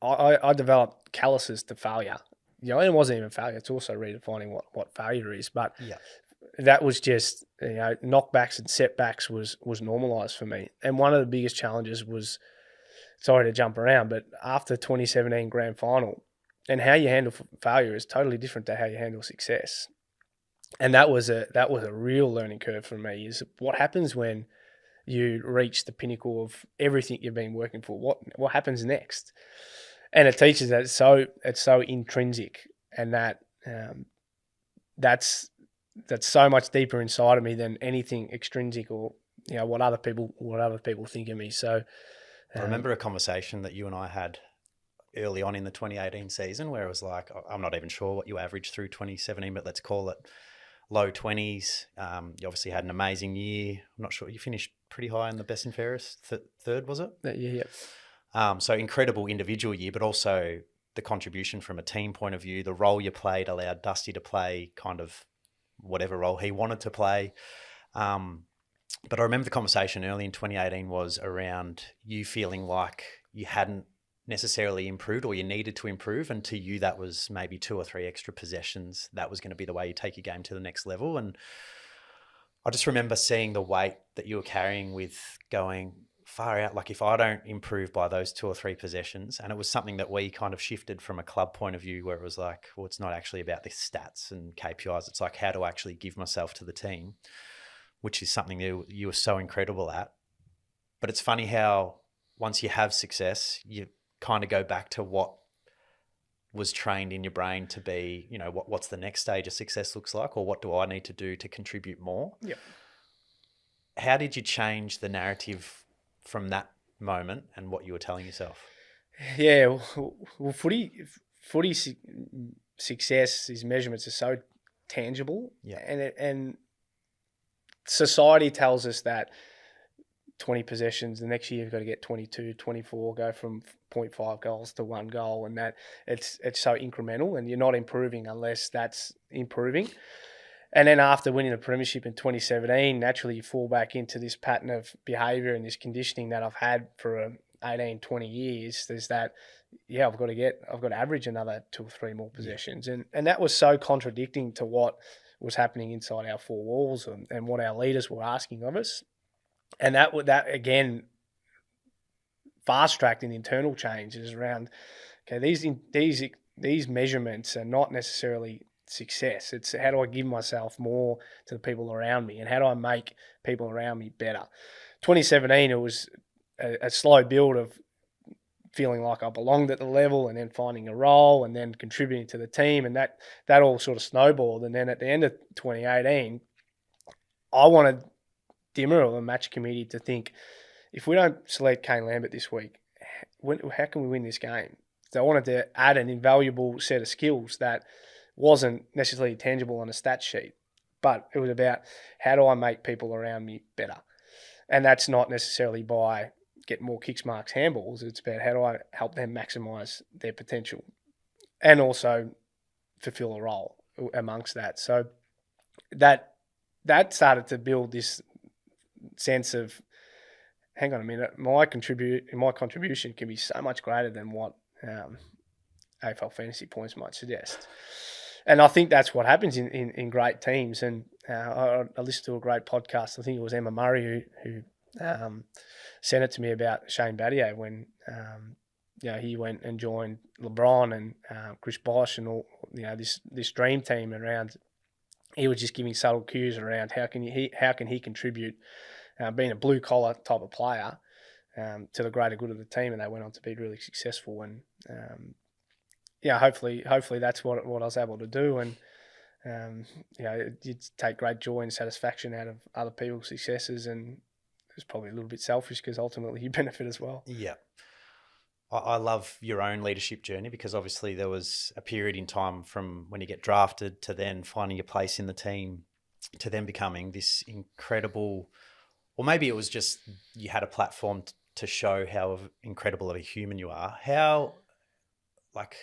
I developed calluses to failure. And it wasn't even failure. It's also redefining what failure is. But Yeah. that was just, knockbacks and setbacks was normalised for me. And one of the biggest challenges was, sorry to jump around, but after 2017 grand final, and how you handle failure is totally different to how you handle success. And that was a real learning curve for me. Is what happens when you reach the pinnacle of everything you've been working for. What happens next? And it teaches that it's so intrinsic, and that that's so much deeper inside of me than anything extrinsic or what other people think of me. So I remember a conversation that you and I had early on in the 2018 season where it was like, I'm not even sure what you averaged through 2017, but let's call it low 20s. You obviously had an amazing year. I'm not sure. You finished pretty high in the best and fairest, third, was it? Yeah. So incredible individual year, but also the contribution from a team point of view, the role you played allowed Dusty to play kind of whatever role he wanted to play. But I remember the conversation early in 2018 was around you feeling like you hadn't necessarily improved or you needed to improve. And to you, that was maybe 2 or 3 extra possessions. That was going to be the way you take your game to the next level. And I just remember seeing the weight that you were carrying with going far out. Like if I don't improve by those 2 or 3 possessions, and it was something that we kind of shifted from a club point of view where it was like, well, it's not actually about the stats and KPIs. It's like, how do I actually give myself to the team, which is something you were so incredible at. But it's funny how once you have success, you kind of go back to what was trained in your brain to be, what's the next stage of success looks like, or what do I need to do to contribute more? Yep. How did you change the narrative from that moment and what you were telling yourself? Yeah, well, footy success, these measurements are so tangible, Yeah. and society tells us that 20 possessions, the next year you've got to get 22, 24, go from 0.5 goals to 1 goal, and that it's so incremental, and you're not improving unless that's improving. And then after winning the premiership in 2017, naturally you fall back into this pattern of behaviour and this conditioning that I've had for 18, 20 years. There's that, I've got to average another 2 or 3 more possessions. Yeah. And that was so contradicting to what was happening inside our 4 walls and what our leaders were asking of us. And that again fast-tracked an internal changes around, okay, these measurements are not necessarily success. It's how do I give myself more to the people around me, and how do I make people around me better? 2017, it was a slow build of feeling like I belonged at the level, and then finding a role, and then contributing to the team, and that all sort of snowballed. And then at the end of 2018, I wanted Dimmer or the match committee to think, if we don't select Kane Lambert this week, how can we win this game? So I wanted to add an invaluable set of skills that wasn't necessarily tangible on a stat sheet, but it was about how do I make people around me better? And that's not necessarily by getting more kicks, marks, handballs. It's about how do I help them maximise their potential and also fulfil a role amongst that. So that started to build this sense of, hang on a minute, my contribution can be so much greater than what AFL fantasy points might suggest. And I think that's what happens in great teams. And I listened to a great podcast. I think it was Emma Murray who sent it to me about Shane Battier when he went and joined LeBron and Chris Bosh and all this dream team around. He was just giving subtle cues around how can he contribute, being a blue collar type of player, to the greater good of the team, and they went on to be really successful. And hopefully that's what I was able to do. And you take great joy and satisfaction out of other people's successes, and it's probably a little bit selfish because ultimately you benefit as well. Yeah. I love your own leadership journey because obviously there was a period in time from when you get drafted to then finding your place in the team to then becoming this incredible, or maybe it was just you had a platform to show how incredible of a human you are. How, like,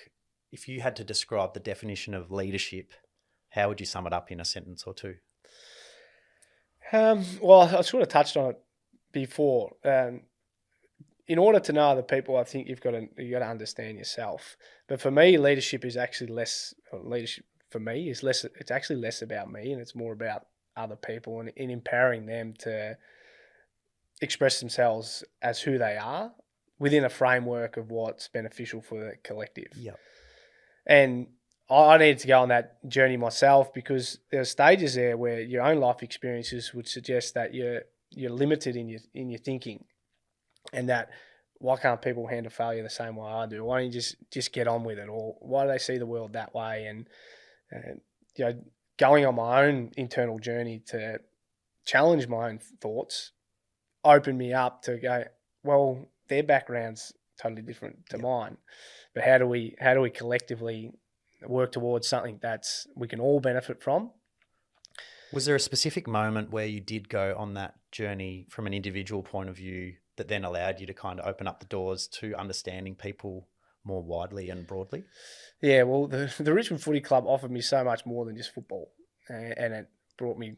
if you had to describe the definition of leadership, how would you sum it up in a sentence or two? Well, I sort of touched on it before. in order to know other people, I think you got to understand yourself. But for me, leadership is actually less. Leadership for me is less. It's actually less about me, and it's more about other people and in empowering them to express themselves as who they are within a framework of what's beneficial for the collective. Yep. And I needed to go on that journey myself, because there are stages there where your own life experiences would suggest that you're limited in your thinking, and that why can't people handle failure the same way I do? Why don't you just get on with it? Or why do they see the world that way? And going on my own internal journey to challenge my own thoughts opened me up to go, well, their background's totally different to mine, but how do we collectively work towards something that's we can all benefit from? Was there a specific moment where you did go on that journey from an individual point of view that then allowed you to kind of open up the doors to understanding people more widely and broadly? Yeah, well, the Richmond Footy Club offered me so much more than just football, and it brought me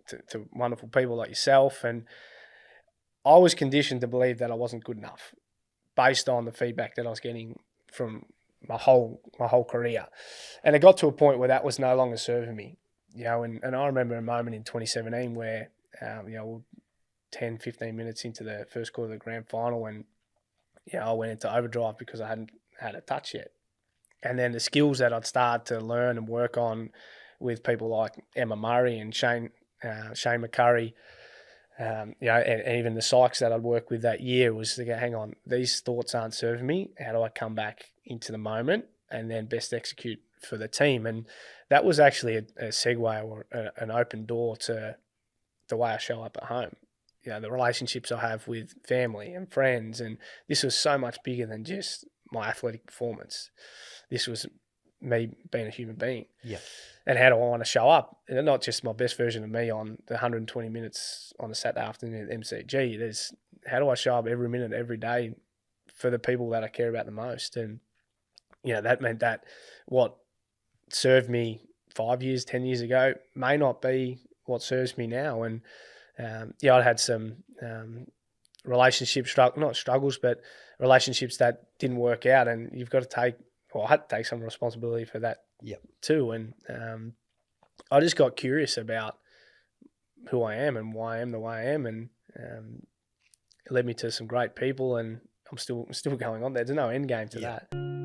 to wonderful people like yourself. And I was conditioned to believe that I wasn't good enough based on the feedback that I was getting from my whole career. And it got to a point where that was no longer serving me. And I remember a moment in 2017 where, 10, 15 minutes into the first quarter of the grand final, and I went into overdrive because I hadn't had a touch yet. And then the skills that I'd started to learn and work on with people like Emma Murray and Shane McCurry, and even the psychs that I'd worked with that year, was to go, hang on, these thoughts aren't serving me. How do I come back into the moment and then best execute for the team? And that was actually a segue or an open door to the way I show up at home. The relationships I have with family and friends. And this was so much bigger than just my athletic performance. This was me being a human being. Yeah. And how do I want to show up? And not just my best version of me on the 120 minutes on a Saturday afternoon at MCG. There's how do I show up every minute, every day for the people that I care about the most? And, that meant that what served me 5 years, 10 years ago may not be what serves me now. And, I'd had some not struggles, but relationships that didn't work out. And you've got to I had to take some responsibility for that too. And I just got curious about who I am and why I am the way I am. And it led me to some great people, and I'm still going on there. There's no end game to that.